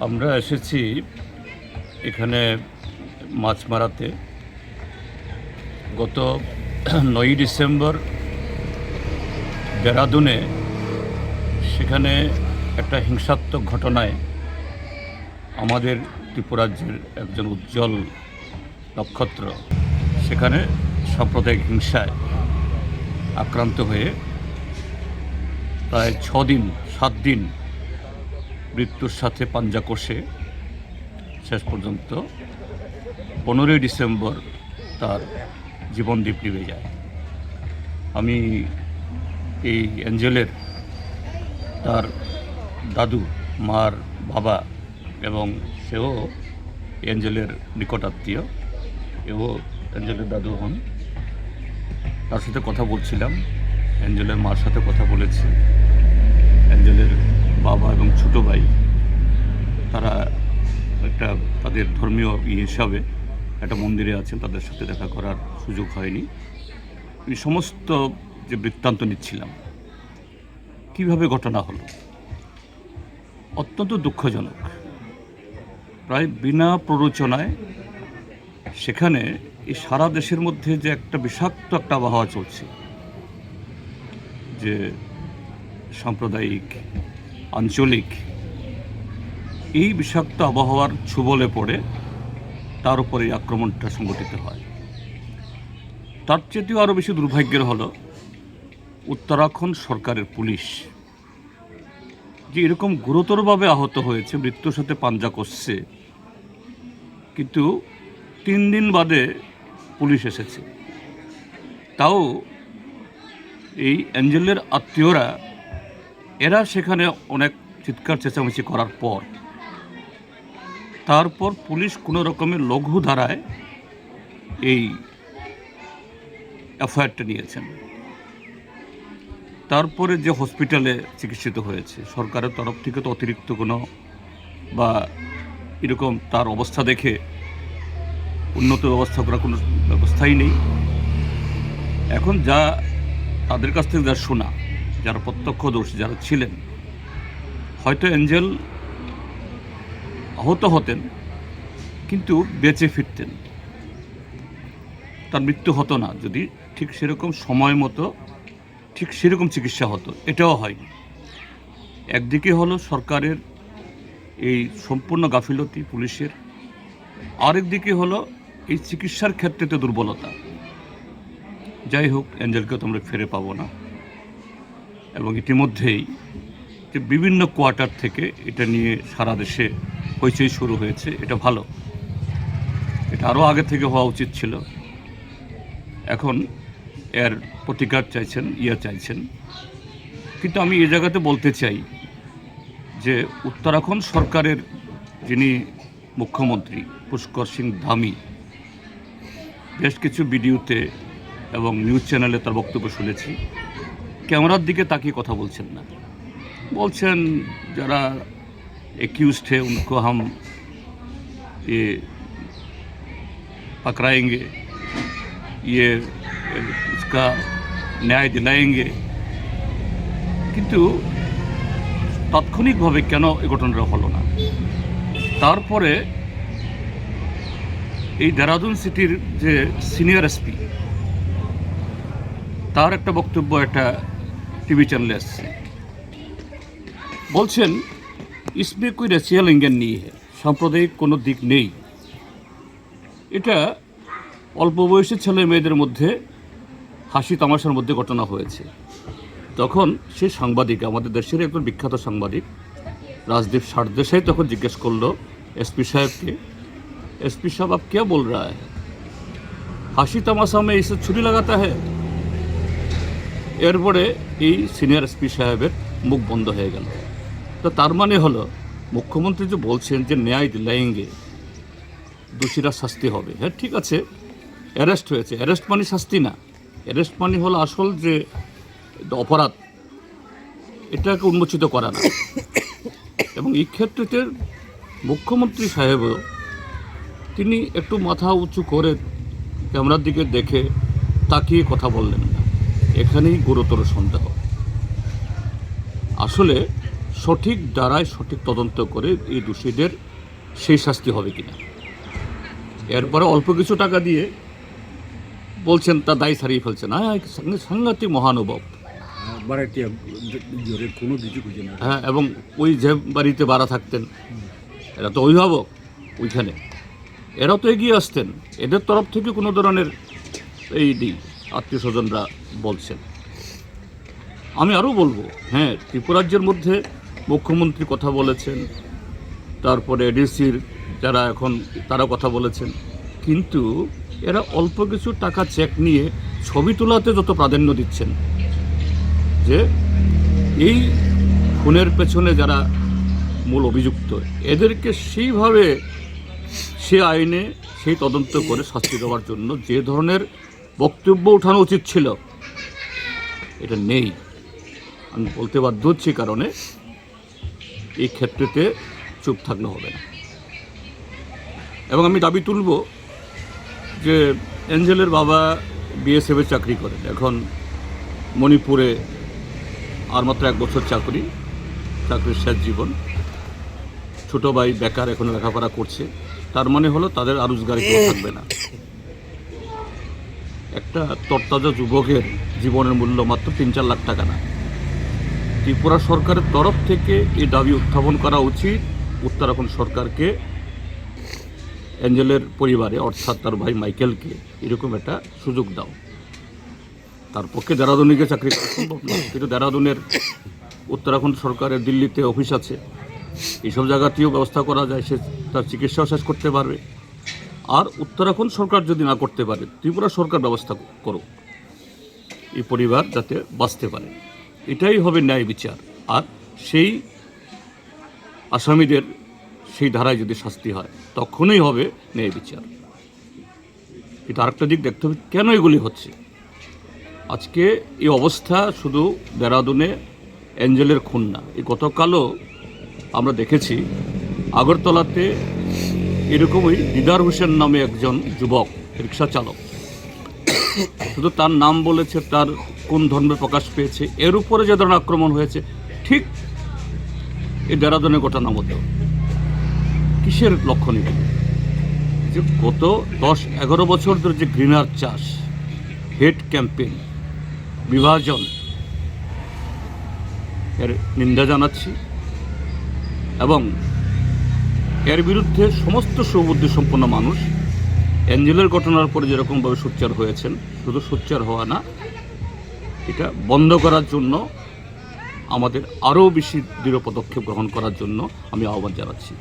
আমরা এসেছি এখানে মাছ মারাতে। গত 9ই ডিসেম্বর দেরাদুনে সেখানে একটা হিংসাত্মক ঘটনায় আমাদের ত্রিপুরাজ্যের একজন উজ্জ্বল নক্ষত্র সেখানে সাম্প্রদায়িক হিংসায় আক্রান্ত হয়ে প্রায় 7 দিন মৃত্যুর সাথে পাঞ্জা কষে শেষ পর্যন্ত 15ই ডিসেম্বর তার জীবনদীপ নিভে যায়। আমি এই অ্যাঞ্জেলের তার দাদু, মার বাবা এবং সেও অ্যাঞ্জেলের নিকটাত্মীয়, এও অ্যাঞ্জেলের দাদু হন। তার সাথে কথা বলছিলাম, অ্যাঞ্জেলের মার সাথে কথা বলেছি। অ্যাঞ্জেলের বাবা এবং ছোটো ভাই তারা একটা তাদের ধর্মীয় হিসাবে একটা মন্দিরে আছেন, তাদের সাথে দেখা করার সুযোগ হয়নি। এই সমস্ত যে বৃত্তান্ত নিচ্ছিলাম কিভাবে ঘটনা হলো, অত্যন্ত দুঃখজনক। প্রায় বিনা প্ররোচনায় সেখানে এই সারা দেশের মধ্যে যে একটা বিষাক্ত একটা আবহাওয়া চলছে, যে সাম্প্রদায়িক আঞ্চলিক এই বিষাক্ত আবহাওয়ার ছোবলে পড়ে তার উপরে এই আক্রমণটা সংঘটিত হয়। তার চেয়েও আরও বেশি দুর্ভাগ্যের হলো উত্তরাখণ্ড সরকারের পুলিশ যে এরকম গুরুতরভাবে আহত হয়েছে, মৃত্যুর সাথে পাঞ্জা কষছে, কিন্তু 3 দিন বাদে পুলিশ এসেছে। তাও এই অ্যাঞ্জেলের আত্মীয়রা এরা সেখানে অনেক চিৎকার চেঁচামেচি করার পর তারপর পুলিশ কোনো রকমের লঘু ধারায় এই এফআইআরটা নিয়েছেন। তারপরে যে হসপিটালে চিকিৎসিত হয়েছে, সরকারের তরফ থেকে তো অতিরিক্ত কোনো বা এরকম তার অবস্থা দেখে উন্নত ব্যবস্থা করার কোনো ব্যবস্থাই নেই। এখন যা তাদের কাছ থেকে যা শোনা, যারা প্রত্যক্ষদর্শী যারা ছিলেন, হয়তো অ্যাঞ্জেল আহত হতেন কিন্তু বেঁচে ফিরতেন, তার মৃত্যু হতো না যদি ঠিক সেরকম সময় মতো ঠিক সেরকম চিকিৎসা হতো। এটাও হয়নি। একদিকে হলো সরকারের এই সম্পূর্ণ গাফিলতি পুলিশের, আরেকদিকে হলো এই চিকিৎসার ক্ষেত্রে তো দুর্বলতা। যাই হোক, অ্যাঞ্জেলকে তো আমরা ফিরে পাবো না, এবং ইতিমধ্যেই যে বিভিন্ন কোয়ার্টার থেকে এটা নিয়ে সারা দেশে হইচই শুরু হয়েছে। এটা ভালো, এটা আরও আগে থেকে হওয়া উচিত ছিল। এখন এর প্রতিকার চাইছেন, চাইছেন। কিন্তু আমি এ জায়গাতে বলতে চাই যে উত্তরাখণ্ড সরকারের যিনি মুখ্যমন্ত্রী পুষ্কর সিং ধামি বেশ কিছু ভিডিওতে এবং নিউজ চ্যানেলে তার বক্তব্য শুনেছি, ক্যামেরার দিকে তাকিয়ে কথা বলছেন না। বলছেন যারা एक्यूज्ड है उनको हम ये पकड़ाएंगे, ये उसका ন্যায় দিলায়েঙ্গে। কিন্তু তাৎক্ষণিকভাবে কেন এই ঘটনাটা হলো না? তারপরে এই দেরাদুন সিটির যে সিনিয়র এসপি, তার একটা বক্তব্য একটা টিভি চ্যানেলে আসছে। বলছেন इसमें कोई रेशियल एंगल नहीं है, সাম্প্রদায়িক কোনো দিক নেই। এটা অল্প বয়সী ছেলে মেয়েদের মধ্যে হাসি তামাশার মধ্যে ঘটনা হয়েছে। তখন সেই সাংবাদিক, আমাদের দেশের একজন বিখ্যাত সাংবাদিক রাজদীপ সারদেশাই তখন জিজ্ঞেস করলো एसपी সাহেবকে, एसपी साहब आप क्या बोल रहा है, হাসি তামাশা में इसे छुरी लगाता है? এরপরে এই সিনিয়র এসপি সাহেবের মুখ বন্ধ হয়ে গেল। তো তার মানে হলো মুখ্যমন্ত্রী যে বলছেন যে ন্যায় দিলায়েঙ্গে, দোষীরা শাস্তি হবে। হ্যাঁ, ঠিক আছে, অ্যারেস্ট হয়েছে, অ্যারেস্ট মানে শাস্তি না। অ্যারেস্ট মানে হলো আসল যে অপরাধ, এটাকে উন্মোচিত করা না। এবং এই ক্ষেত্রে মুখ্যমন্ত্রী সাহেবও তিনি একটু মাথা উঁচু করে ক্যামেরার দিকে দেখে তাকিয়ে কথা বললেন না। এখানেই গুরুতর সন্দেহ। আসলে সঠিক দ্বারায় সঠিক তদন্ত করে এই দোষীদের সেই শাস্তি হবে কিনা। এরপরে অল্প কিছু টাকা দিয়ে বলছেন তার দায় ছাড়িয়ে ফেলছেন। সাংঘাতিক মহানুভব। হ্যাঁ, এবং ওই যে বাড়িতে ভাড়া থাকতেন এরা তো অভিভাবক ওইখানে, এরা তো এগিয়ে আসতেন, এদের তরফ থেকে কোনো ধরনের এই আত্মীয় স্বজনরা বলছেন। আমি আরও বলবো, হ্যাঁ, ত্রিপুরাজ্যের মধ্যে মুখ্যমন্ত্রী কথা বলেছেন, তারপরে এডিসির যারা এখন তারা কথা বলেছেন, কিন্তু এরা অল্প কিছু টাকা চেক নিয়ে ছবি তোলাতে যত প্রাধান্য দিচ্ছেন, যে এই খুনের পেছনে যারা মূল অভিযুক্ত এদেরকে সেইভাবে সে আইনে সেই তদন্ত করে শাস্তি দেওয়ার জন্য যে ধরনের বক্তব্য ওঠানো উচিত ছিল এটা নেই। আমি বলতে বাধ্য হচ্ছি, কারণে এই ক্ষেত্রেতে চুপ থাকলে হবে না। এবং আমি দাবি তুলব যে অ্যাঞ্জেলের বাবা বিএসএফে চাকরি করেন, এখন মণিপুরে আর মাত্র 1 বছর চাকরির শেষ জীবন। ছোটো ভাই বেকার, এখন লেখাপড়া করছে, তার মানে হলো তাদের আর রোজগার কেউ থাকবে না। একটা তরতাজা যুবকের জীবনের মূল্য মাত্র 3-4 লাখ টাকা না। ত্রিপুরা সরকারের তরফ থেকে এই দাবি উত্থাপন করা উচিত উত্তরাখণ্ড সরকারকে, অ্যাঞ্জেলের পরিবারে অর্থাৎ তার ভাই মাইকেলকে এরকম একটা সুযোগ দাও। তার পক্ষে দেরাদুনে গিয়ে চাকরি করা সম্ভব না, কিন্তু দেরাদুনের উত্তরাখণ্ড সরকারের দিল্লিতে অফিস আছে, এইসব জায়গাতেও ব্যবস্থা করা যায়, সে তার চিকিৎসাও শেষ করতে পারবে। আর উত্তরাখণ্ড সরকার যদি না করতে পারে, ত্রিপুরা সরকার ব্যবস্থা করুক এই পরিবার যাতে বাঁচতে পারে। এটাই হবে ন্যায় বিচার। আর সেই আসামিদের সেই ধারায় যদি শাস্তি হয় তখনই হবে ন্যায় বিচার। এটা আরেকটা দিক দেখতে হবে, কেন এগুলি হচ্ছে। আজকে এই অবস্থা শুধু দেরাদুনে অ্যাঞ্জেলের খুন না, এই গতকালও আমরা দেখেছি আগরতলাতে এরকমই দিদার হোসেন নামে একজন যুবক রিক্সা চালক, শুধু তার নাম বলেছে, তার কোন ধর্মে প্রকাশ পেয়েছে, এর উপরে যে ধরনের আক্রমণ হয়েছে, ঠিক এই দেরাদুনের ঘটনার মতো। কিসের লক্ষ্য নিবে? যে গত 10-11 বছর ধরে যে ঘৃণার চাষ, হেট ক্যাম্পেইন, বিভাজন, এর নিন্দা জানাচ্ছি। এবং এর বিরুদ্ধে সমস্ত সুবুদ্ধি সম্পন্ন মানুষ অ্যাঞ্জেলের ঘটনার পরে যেরকমভাবে সোচ্চার হয়েছেন, শুধু সোচ্চার হওয়া না, এটা বন্ধ করার জন্য আমাদের আরও বেশি দৃঢ় পদক্ষেপ গ্রহণ করার জন্য আমি আহ্বান জানাচ্ছি।